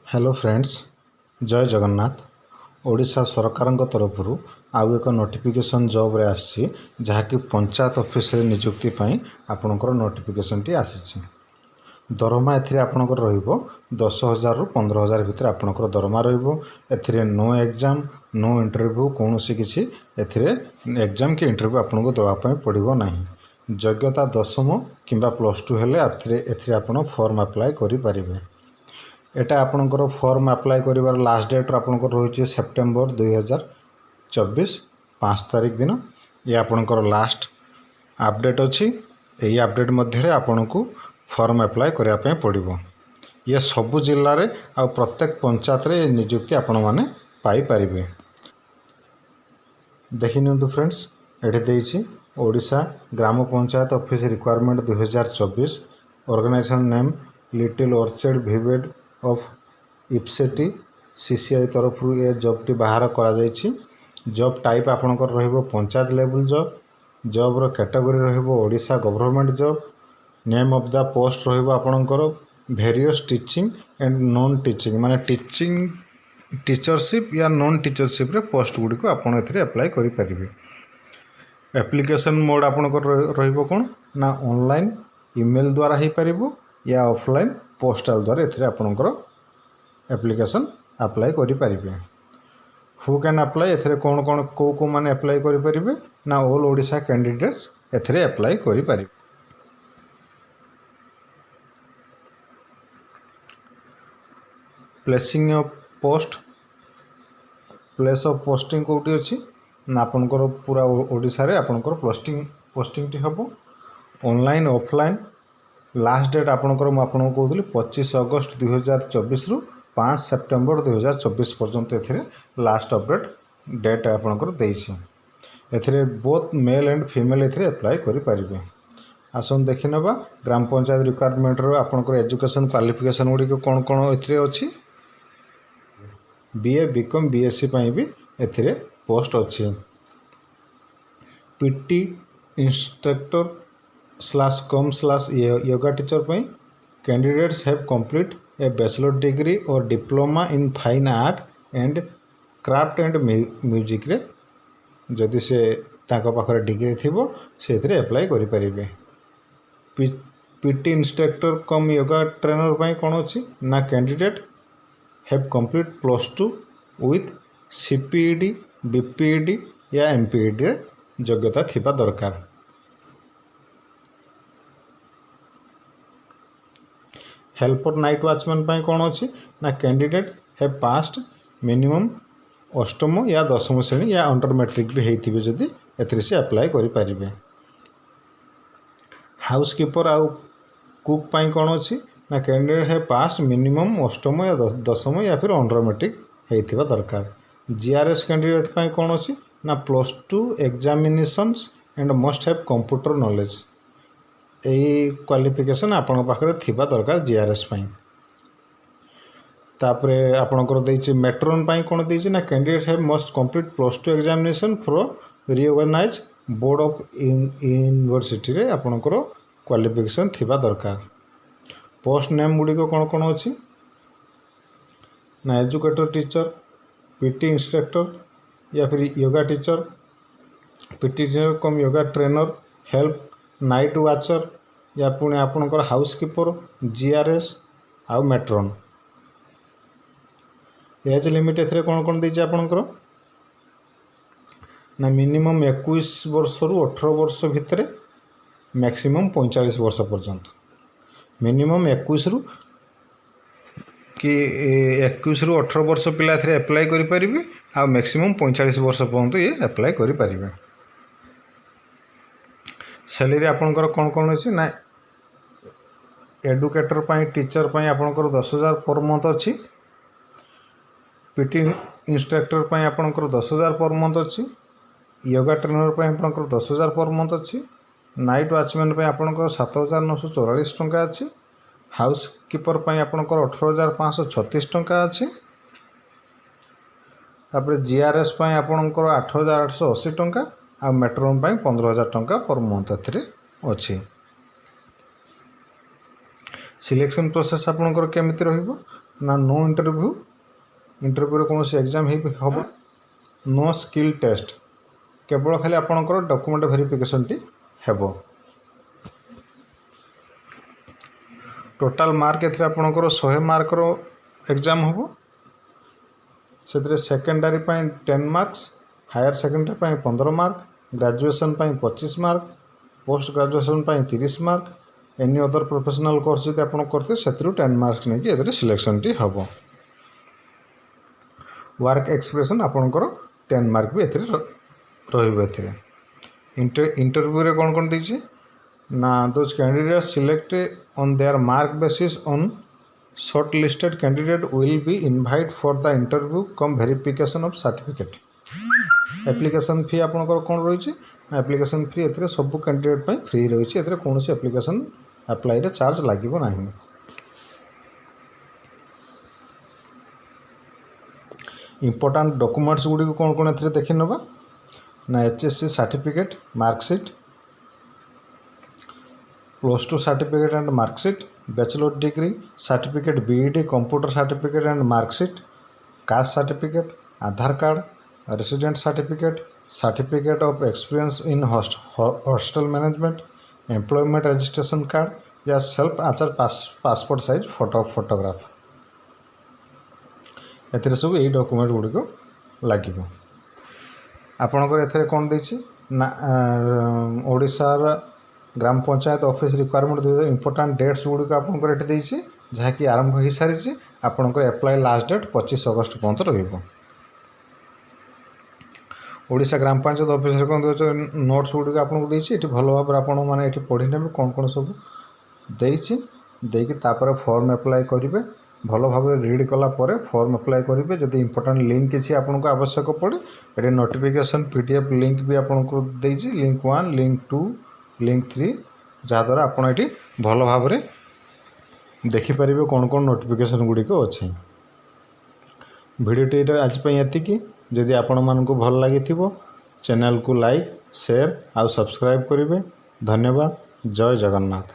Hello friends, जय जगन्नाथ। ओडिशा सरकार तरफ आउ एक नोटिफिकेशन जॉब रे आसी जहाँकि पंचायत ऑफिस रे नियुक्ति पाई आपणकर नोटिफिकेशन टी आसी। दरमा एथिरे आपणकर रहिबो 10,000 रु 15,000 भितर आपणकर दरमा रहिबो। एथिरे नो एग्जाम नो इंटरव्यू कोनोसी किछि एथिरे एग्जाम के इंटरव्यू आपनको दवा पई पड़िबो नाही। योग्यता 10वीं किंबा +2 हेले एथिरे आपण फॉर्म अप्लाई करि परिबे। एटा आपणकर फॉर्म अप्लाई करिवार लास्ट डेट आपणकर रही सेप्टेम्बर 2024 5 तारिख दिन। ये आपणकर लास्ट अपडेट अच्छी। यही अपडेट मध्य आपको फॉर्म अप्लाई करने पड़ो। ये सबु जिले में आ प्रत्येक पंचायत रे नियुक्ति आपण मैंने पाइपर। देखि नियंतु फ्रेंड्स, ये ओडिशा ग्राम panchayat office requirement 2024। Organisation name little orchid विवेड ऑफ इप्सेटी सीसीआई तरफ ये जॉब टी बाहर करा। जॉब टाइप आपणकर रहिबो पंचायत लेवल जॉब। जॉब रो कैटेगरी रहिबो Odisha government job. Name of the post रहिबो आपणकर various teaching and non teaching माने टीचिंग टीचरशिप या नॉन टीचरशिप रे पोस्ट गुडी को आपण एथरे अप्लाई करि परिबे। एप्लिकेशन मोड आपणकर रहिबो कोन ना ऑनलाइन ईमेल द्वारा ही परिबो या ऑफलाइन पोस्टल द्वारा एथरे आपणकर एप्लिकेशन अप्लाई करि परिबे। हु कैन अप्लाई एथरे कोन कोन को माने अप्लाई करि परिबे ना ऑल ओडिशा कैंडिडेट्स एथरे अप्लाई करि परिबे। Placing of post place of posting कोटी अछि ना आपनकर पूरा ओडिशा रे आपनकर पोस्टिंग टी हबो। ऑनलाइन ऑफलाइन लास्ट डेट आपनकर म आपन को कहउतली 25 अगस्त 2024 रु 5 सेप्टेम्बर 2024 पर्यंत एथिरे लास्ट अपडेट डेट आपनकर देइछि। एथिरे बोथ मेल एंड फीमेल एथिरे अप्लाई करि परिबे। आसन देखि नबा ग्राम पंचायत रिक्वायरमेंट रो आपनकर एजुकेशन क्वालिफिकेशन गुडी को कोन कोन एथिरे अछि। बीए बीकॉम बीएससी पई भी एथिरे पोस्ट अछि। PT instructor /com/ yoga teacher पई candidates have complete a bachelor degree or diploma in fine art and craft and music रे जदि से ताको पाखरे डिग्री थिबो से एथिरे अप्लाई करि परिबे। पीटी इंस्ट्रक्टर कम योगा ट्रेनर पई कोन अछि ना कैंडिडेट हैव कंप्लीट +2 विथ सीपीईडी बीपीईडी या एमपीईडी रे योग्यता थिबा दरकार। हेल्पर नाइट वॉचमैन पई कोन अछि ना कैंडिडेट हैव पास्ड मिनिमम 8वीं या 10वीं श्रेणी या अंडर मैट्रिक भी हेइथिबे जदि एथरे से अप्लाई करि परिबे। हाउसकीपर आउ कुक पई कोन अछि ना कैंडिडेट हैव पास मिनिमम 8वीं या 10वीं या फिर अंडर मैट्रिक हेइथिबा दरकार। जीआरएस कैंडिडेट पई कोन अछि ना +2 examinations and must have computer knowledge. AE qualification आपन पाखरे थिबा दरकार जीआरएस पई। तापरे आपनकर देइछि मेट्रोन पई कोन देइछि ना candidate have must complete +2 examination from recognised board of university रे आपनकर क्वालिफिकेशन थिबा दरकार। पोस्ट नेम गुडी को कोन कोन अछि ना एजुकेटर टीचर पीटी इंस्ट्रक्टर या फिर yoga teacher PT teacher cum yoga trainer help night watcher या पुणे आपनकर हाउसकीपर जीआरएस आउ मेट्रोन। एज लिमिट एथरे कोन कोन देइछि आपनकर ना मिनिमम 21 वर्ष रु 18 वर्ष भितरे मैक्सिमम 45 वर्ष पर्यंत। मिनिमम 21 रु 18 वर्ष पिला एथरे अप्लाई करि परिबे आ मैक्सिमम 45 वर्ष पर्यंत ये अप्लाई करि परिबे। सैलरी आपनकर कोन कोन अछि ना एडुकेटर पई टीचर पई आपनकर 10,000 पर मंथ अछि। पीटी इंस्ट्रक्टर पई आपनकर 10,000 पर मंथ अछि। योगा ट्रेनर पई आपनकर 10,000 पर मंथ अछि। नाइट वॉचमैन पई आपनकर 7,944 टंका अछि। हाउसकीपर पई आपनकर 18,536 टंका अछि। तापर जीआरएस पई आपनकर 8,880 टंका आ मेट्रोन पई 15,000 टंका पर मंथ एथरे अछि। सिलेक्शन प्रोसेस आपनकर केमिति रहिबो ना नो इंटरव्यू कौन एग्जाम हम नो स्किल टेस्ट केवल खाली आपणकर डॉक्यूमेंट वेरिफिकेशन टी हेबो। टोटाल मार्क एथरे आपणकर 100 मार्क रो एग्जाम हम से secondary 10 marks higher secondary 15 mark graduation 25 mark post graduation 30 mark any other professional course जब आप करते से 10 मार्क्स नहीं कि सिलेक्शन टी हम। वर्क एक्सप्रेशन आपणकर 10 मार्क भी एथरे इंटरव्यू कौन कौन देछि ना those candidate select on their mark basis on short listed candidate will be invite for the interview cum verification of certificate. Application fee आपणकर कौन रही एप्लिकेशन फी एथरे सब कैंडिडेट पे फ्री रही है कौन से एप्लिकेशन अप्लाई रे चार्ज लागिबो नाही। इंपोर्टाट डॉक्यूमेंट्स गुड़ी कौन कौन एथरे देखि नबा ना HSC certificate marksheet +2 certificate and marksheet bachelor degree certificate BEd computer certificate and marksheet caste certificate Aadhaar card resident certificate certificate of experience in hostel management employment registration card या self आचार passport size photograph एथिरे सब यही document गुड़िक लगे। आपणकर एथिरे कौन देछि ना ओडिशार ग्राम panchayat office requirement important dates गुड़िक आपंकर एठी देछि जहाँकि आरंभ हो सारी आपणकर एप्लाई लास्ट डेट 25 अगस्त पर्यंत रहिबो। ओडिशा ग्राम पंचायत ऑफिस रे कौन नोट्स गुड़िक आपको देछि एठी भल भाव आपण माने एठी पढ़ी नेबे कौन कौन सब देछि देकी तापर फॉर्म अप्लाई करेंगे भल भाव रीड कला फॉर्म अप्लाई करेंगे जदि इंपोर्टाट लिंक किसी आपको आवश्यक पड़े ये नोटिफिकेशन PDF लिंक भी आपको देछि लिंक 1 लिंक 2 लिंक 3 जहाद्वारा आपड़ ये भल भाव देखिपारे कौन कौन नोटिफिकेशन गुड़िक अच्छे। भिडियोटी आज ये जदि आपण मानक भल लगी चैनल को लाइक शेयर आउ सब्सक्राइब करेंगे। धन्यवाद। जय जगन्नाथ।